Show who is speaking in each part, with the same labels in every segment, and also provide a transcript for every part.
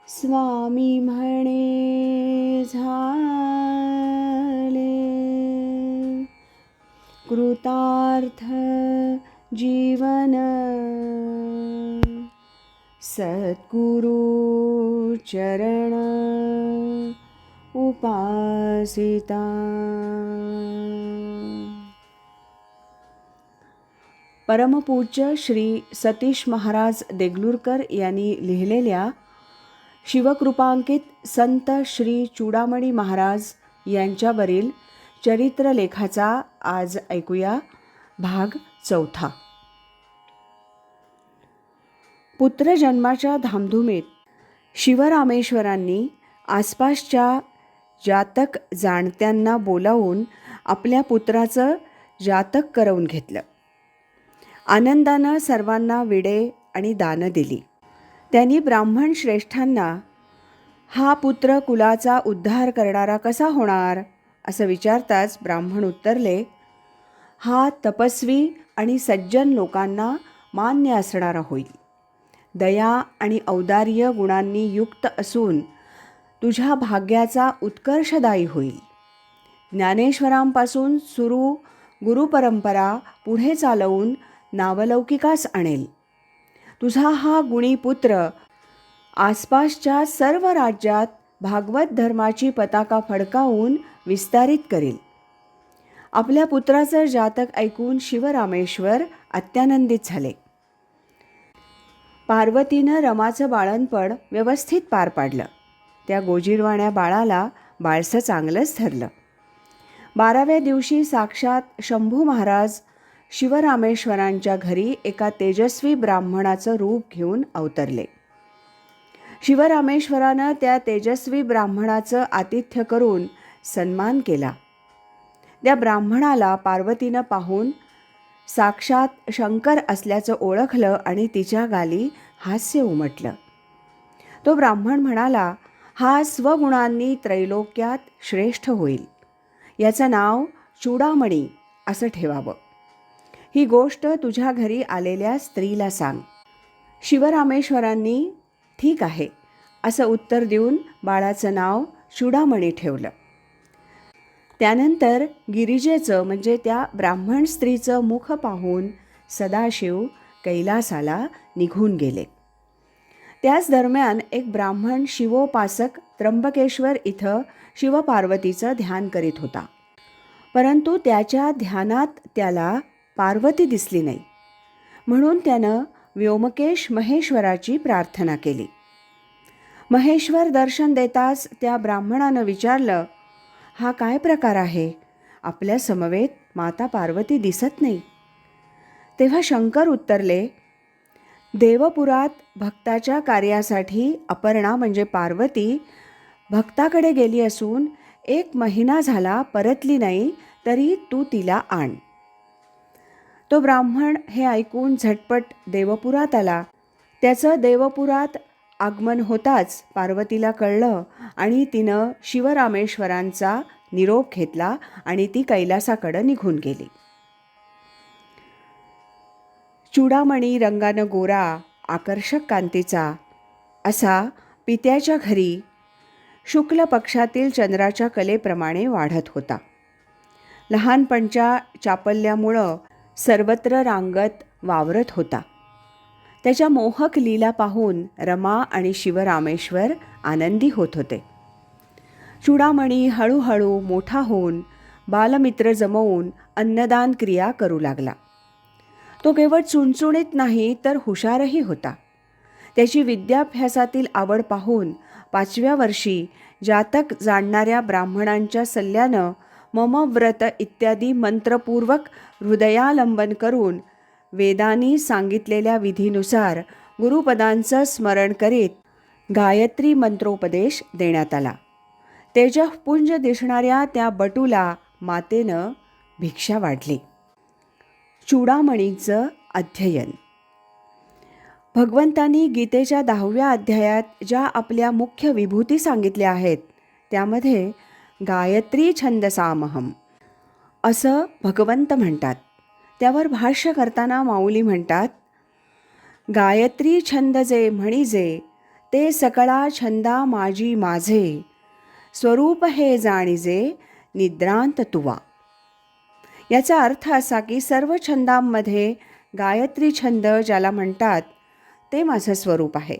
Speaker 1: स्वामी म्हणे झाले कृतार्थ जीवन, सद्गुरु चरण उपासिता. परमपूज्य श्री सतीश महाराज देगलूरकर यांनी लिहिलेल्या शिवकृपांकित संत श्री चूडामणी महाराज यांच्यावरील चरित्रलेखाचा आज ऐकूया भाग 4. पुत्रजन्माच्या धामधुमीत शिवरामेश्वरांनी आसपासच्या जातक जाणत्यांना बोलावून आपल्या पुत्राचं जातक करवून घेतलं. आनंदानं सर्वांना विडे आणि दानं दिली. त्यांनी ब्राह्मण श्रेष्ठांना हा पुत्र कुलाचा उद्धार करणारा कसा होणार असं विचारताच ब्राह्मण उत्तरले, हा तपस्वी आणि सज्जन लोकांना मान्य असणारा होईल. दया आणि औदार्य गुणांनी युक्त असून तुझ्या भाग्याचा उत्कर्षदायी होईल. ज्ञानेश्वरांपासून सुरू गुरुपरंपरा पुढे चालवून नावलौकिकास आणेल. तुझा हा गुणी पुत्र आसपासच्या सर्व राज्यात भागवत धर्माची पताका फडकावून विस्तारित करेल. आपल्या पुत्राचं जातक ऐकून शिवरामेश्वर अत्यानंदित झाले. पार्वतीनं रमाचं बाळंतपण व्यवस्थित पार पाडलं. त्या गोजीरवाण्या बाळाला बाळसं चांगलंच धरलं. 12व्या दिवशी साक्षात शंभू महाराज शिवरामेश्वरांच्या घरी एका तेजस्वी ब्राह्मणाचं रूप घेऊन अवतरले. शिवरामेश्वरानं त्या तेजस्वी ब्राह्मणाचं आतिथ्य करून सन्मान केला. त्या ब्राह्मणाला पार्वतीनं पाहून साक्षात शंकर असल्याचं ओळखलं आणि तिच्या गाली हास्य उमटलं. तो ब्राह्मण म्हणाला, हा स्वगुणांनी त्रैलोक्यात श्रेष्ठ होईल. याचं नाव चूडामणी असं ठेवावं. ही गोष्ट तुझ्या घरी आलेल्या स्त्रीला सांग. शिवरामेश्वरांनी ठीक आहे असं उत्तर देऊन बाळाचं नाव चूडामणी ठेवलं. त्यानंतर गिरिजेचं म्हणजे त्या ब्राह्मण स्त्रीचं मुख पाहून सदाशिव कैलासाला निघून गेले. त्याच दरम्यान एक ब्राह्मण शिवोपासक त्र्यंबकेश्वर इथं शिवपार्वतीचं ध्यान करीत होता. परंतु त्याच्या ध्यानात त्याला पार्वती दिसली नाही. म्हणून त्यानं व्योमकेश महेश्वराची प्रार्थना केली. महेश्वर दर्शन देताच त्या ब्राह्मणानं विचारलं, हा काय प्रकार आहे? आपल्या समवेत माता पार्वती दिसत नाही. तेव्हा शंकर उत्तरले, देवपुरात भक्ताच्या कार्यासाठी अपर्णा म्हणजे पार्वती भक्ताकडे गेली असून 1 महिना झाला परतली नाही, तरी तू तिला आण. तो ब्राह्मण हे ऐकून झटपट देवपुरात आला. त्याचं देवपुरात आगमन होताच पार्वतीला कळलं आणि तिनं शिवरामेश्वरांचा निरोप घेतला आणि ती कैलासाकडं निघून गेली. चूडामणी रंगानं गोरा, आकर्षक कांतीचा असा पित्याच्या घरी शुक्ल पक्षातील चंद्राच्या कलेप्रमाणे वाढत होता. लहानपणच्या चापल्यामुळं सर्वत्र रांगत वावरत होता. त्याच्या मोहक लीला पाहून रमा आणि शिवरामेश्वर आनंदी होत होते. चूडामणी हळूहळू मोठा होऊन बालमित्र जमवून अन्नदान क्रिया करू लागला. तो केवळ चुणचुणीत नाही तर हुशारही होता. त्याची विद्याभ्यासातील आवड पाहून 5व्या वर्षी जातक जाणणाऱ्या ब्राह्मणांच्या सल्ल्यानं ममव्रत इत्यादी मंत्रपूर्वक हृदयालंबन करून वेदांनी सांगितलेल्या विधीनुसार गुरुपदांचं स्मरण करीत गायत्री मंत्रोपदेश देण्यात आला. तेजःपुंज दिसणाऱ्या त्या बटूला मातेनं भिक्षा वाढली. चूडामणीचं अध्ययन. भगवंतांनी गीतेच्या 10व्या अध्यायात ज्या आपल्या मुख्य विभूती सांगितल्या आहेत त्यामध्ये गायत्री छंदसामहम असं भगवंत म्हणतात. त्यावर भाष्य करताना माऊली म्हणतात, गायत्री छंद जे म्हणिजे ते सकळा छंदा माझी माझे, स्वरूप हे जाणीजे निद्रांत तुवा. याचा अर्थ असा की सर्व छंदांमध्ये गायत्री छंद ज्याला म्हणतात ते माझं स्वरूप आहे.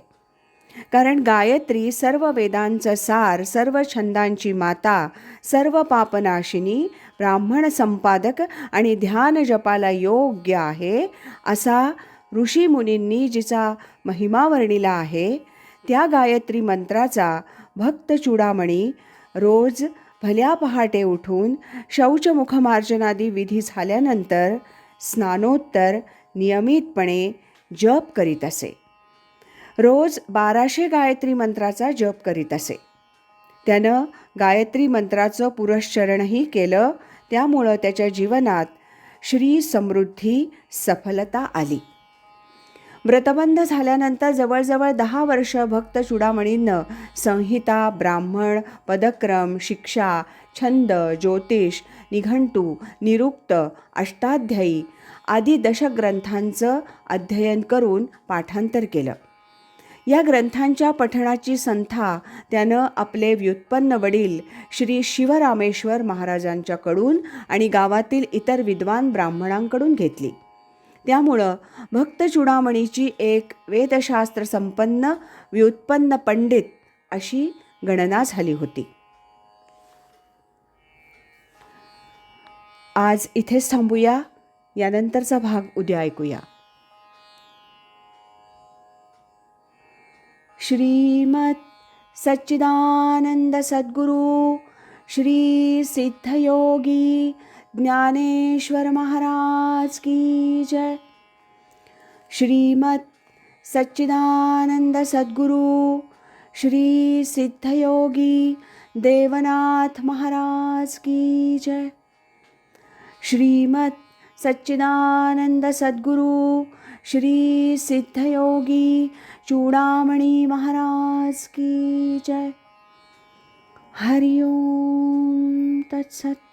Speaker 1: कारण गायत्री सर्व वेदांचं सार, सर्व छंदांची माता, सर्व पापनाशिनी, ब्राह्मण संपादक आणि ध्यान जपाला योग्य आहे असा ऋषीमुनींनी जिचा महिमा वर्णिला आहे, त्या गायत्री मंत्राचा भक्त चूडामणी रोज भल्या पहाटे उठून शौचमुखमार्जनादी विधी झाल्यानंतर स्नानोत्तर नियमितपणे जप करीत असे. रोज 1200 गायत्री मंत्राचा जप करीत असे. त्यानं गायत्री मंत्राचं पुरश्चरणही केलं, त्यामुळं त्याच्या जीवनात श्री समृद्धी सफलता आली. व्रतबंध झाल्यानंतर जवळजवळ 10 वर्ष भक्त चूडामणींनं संहिता, ब्राह्मण, पदक्रम, शिक्षा, छंद, ज्योतिष, निघंटू, निरुक्त, अष्टाध्यायी आदी दशग्रंथांचं अध्ययन करून पाठांतर केलं. या ग्रंथांच्या पठणाची संथा त्यानं आपले व्युत्पन्न वडील श्री शिवरामेश्वर महाराजांच्याकडून आणि गावातील इतर विद्वान ब्राह्मणांकडून घेतली. त्यामुळं भक्त चूडामणीची एक वेदशास्त्र संपन्न व्युत्पन्न पंडित अशी गणना झाली होती. आज इथेच थांबूया. यानंतरचा भाग उद्या ऐकूया. श्रीमत् सच्चिदानंद सद्गुरु श्री सिद्धयोगी ज्ञानेश्वर महाराज की जय. श्रीमत् सच्चिदानंद सद्गुरु श्री सिद्धयोगी देवनाथ महाराज की जय. श्रीमत् सच्चिदानंद सद्गुरु श्री सिद्धयोगी चूडामणि महाराज की जय. हरि ओम तत्सत.